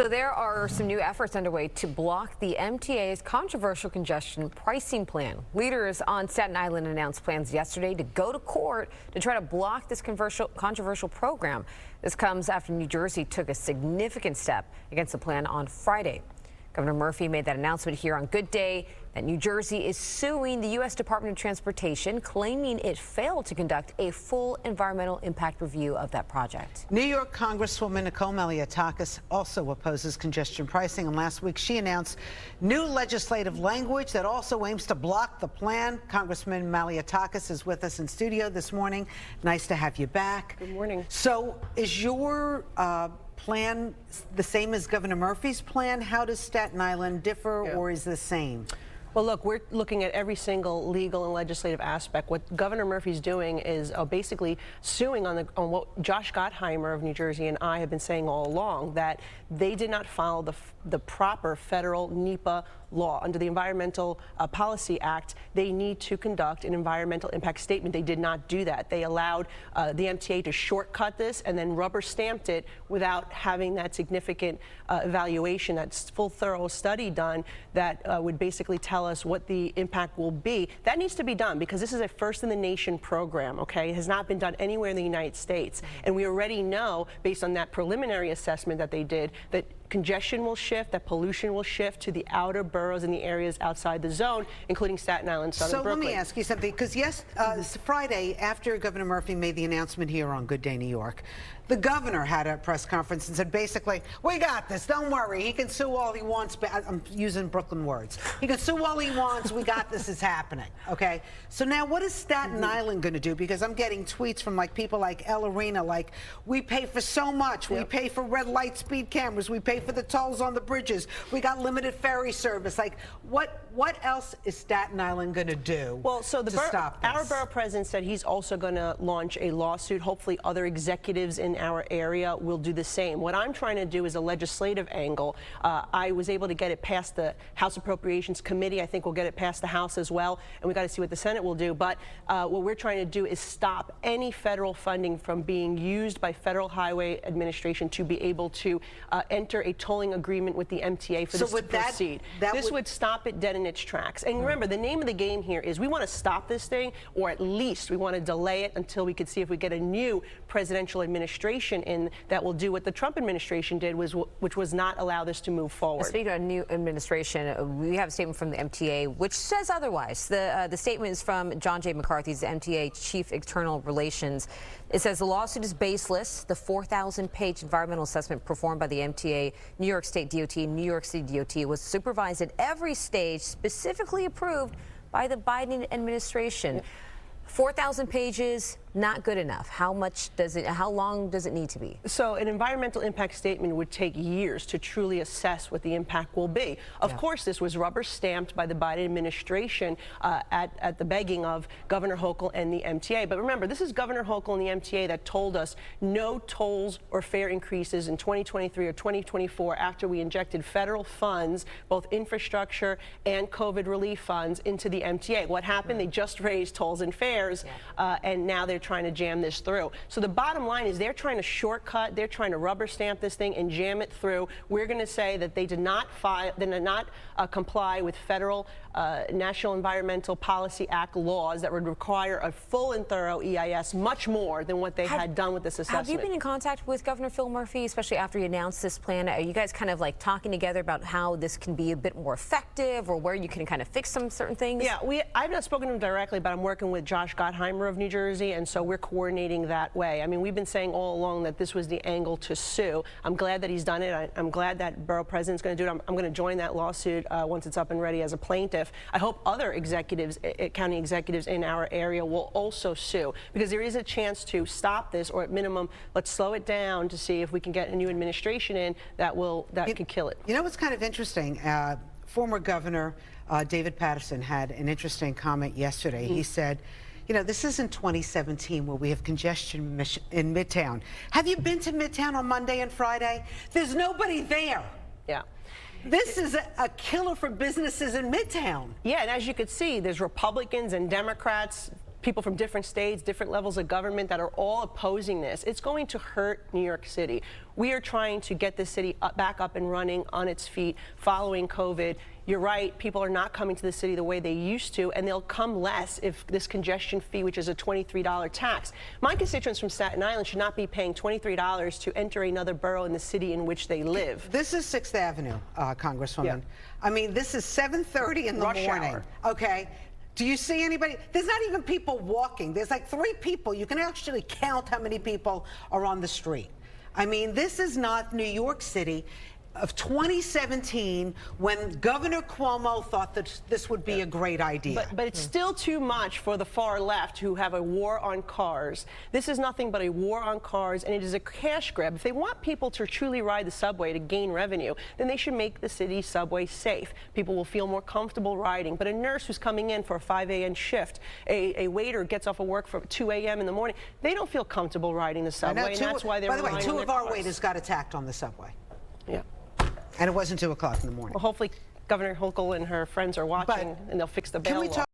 So there are some new efforts underway to block the MTA's controversial congestion pricing plan. Leaders on Staten Island announced plans yesterday to go to court to try to block this controversial program. This comes after New Jersey took a significant step against the plan on Friday. Governor Murphy made that announcement here on Good Day that New Jersey is suing the U.S. Department of Transportation, claiming it failed to conduct a full environmental impact review of that project. New York Congresswoman Nicole Malliotakis also opposes congestion pricing, and last week she announced new legislative language that also aims to block the plan. Congressman Malliotakis is with us in studio this morning. Nice to have you back. Good morning. So is your plan the same as Governor Murphy's plan? How does Staten Island differ, or is the same? Well, look, we're looking at every single legal and legislative aspect. What Governor Murphy's doing is basically suing on what Josh Gottheimer of New Jersey and I have been saying all along, that they did not follow the proper federal NEPA law. Under the Environmental Policy Act, they need to conduct an environmental impact statement. They did not do that. They allowed the MTA to shortcut this and then rubber stamped it without having that significant evaluation, that full thorough study done that would basically tell us what the impact will be. That needs to be done because this is a first in the nation program, okay? It has not been done anywhere in the United States. And we already know, based on that preliminary assessment that they did, that congestion will shift, that pollution will shift to the outer boroughs and the areas outside the zone, including Staten Island, Southern Brooklyn. So let me ask you something, because Friday, after Governor Murphy made the announcement here on Good Day New York, the governor had a press conference and said basically, we got this, don't worry, he can sue all he wants, but I'm using Brooklyn words. He can sue all he wants, we got this, is happening, okay? So now what is Staten Island going to do? Because I'm getting tweets from people like El Arena, like, we pay for so much, we pay for red light speed cameras, we pay for the tolls on the bridges, we got limited ferry service. Like, what else is Staten Island going to do to stop this? Our borough president said he's also going to launch a lawsuit. Hopefully other executives in our area will do the same. What I'm trying to do is a legislative angle. I was able to get it past the House Appropriations Committee. I think we'll get it past the House as well, and we got to see what the Senate will do. But what we're trying to do is stop any federal funding from being used by Federal Highway Administration to be able to enter a tolling agreement with the MTA for this to proceed. This would stop it dead in its tracks. And remember, the name of the game here is we want to stop this thing, or at least we want to delay it until we could see if we get a new presidential administration in that will do what the Trump administration did, which was not allow this to move forward. Speaking of a new administration, we have a statement from the MTA which says otherwise. The statement is from John J. McCarthy, the MTA Chief External Relations. It says the lawsuit is baseless. The 4,000-page environmental assessment performed by the MTA, New York State DOT, and New York City DOT was supervised at every stage, specifically approved by the Biden administration. 4,000 pages, not good enough. How long does it need to be? So an environmental impact statement would take years to truly assess what the impact will be. Of course, this was rubber stamped by the Biden administration at the begging of Governor Hochul and the MTA. But remember, this is Governor Hochul and the MTA that told us no tolls or fare increases in 2023 or 2024 after we injected federal funds, both infrastructure and COVID relief funds, into the MTA. What happened? They just raised tolls and fares, and now they're trying to jam this through. So the bottom line is they're trying to shortcut, they're trying to rubber stamp this thing and jam it through. We're going to say that they did not comply with federal National Environmental Policy Act laws that would require a full and thorough EIS, much more than what they had done with this assessment. Have you been in contact with Governor Phil Murphy, especially after he announced this plan? Are you guys kind of like talking together about how this can be a bit more effective, or where you can kind of fix some certain things? Yeah, I've not spoken to him directly, but I'm working with Josh Gottheimer of New Jersey, and so we're coordinating that way. I mean, we've been saying all along that this was the angle to sue. I'm glad that he's done it. I'm glad that borough president's going to do it. I'm going to join that lawsuit once it's up and ready as a plaintiff. I hope other executives, county executives in our area, will also sue, because there is a chance to stop this, or at minimum, let's slow it down to see if we can get a new administration in that could kill it. You know what's kind of interesting? Former Governor David Paterson had an interesting comment yesterday. He said, you know, this isn't 2017 where we have congestion in Midtown. Have you been to Midtown on Monday and Friday? There's nobody there. Yeah. This is a killer for businesses in Midtown. Yeah, and as you could see, there's Republicans and Democrats people from different states, different levels of government that are all opposing this. It's going to hurt New York City. We are trying to get this city back up and running on its feet following COVID. You're right, people are not coming to the city the way they used to, and they'll come less if this congestion fee, which is a $23 tax. My constituents from Staten Island should not be paying $23 to enter another borough in the city in which they live. This is 6th Avenue, Congresswoman. Yeah. I mean, this is 7:30 in the Rush morning. hour. Okay. Do you see anybody? There's not even people walking. There's like 3 people. You can actually count how many people are on the street. I mean, this is not New York City of 2017 when Governor Cuomo thought that this would be a great idea. But it's still too much for the far left who have a war on cars. This is nothing but a war on cars, and it is a cash grab. If they want people to truly ride the subway to gain revenue, then they should make the city subway safe. People will feel more comfortable riding. But a nurse who's coming in for a 5 a.m. shift, a waiter gets off of work for 2 a.m. in the morning, they don't feel comfortable riding the subway, and that's why they're relying on their cars. By the way, 2 of our waiters got attacked on the subway. Yeah. And it wasn't 2 o'clock in the morning. Well, hopefully Governor Hochul and her friends are watching, and they'll fix the bail law.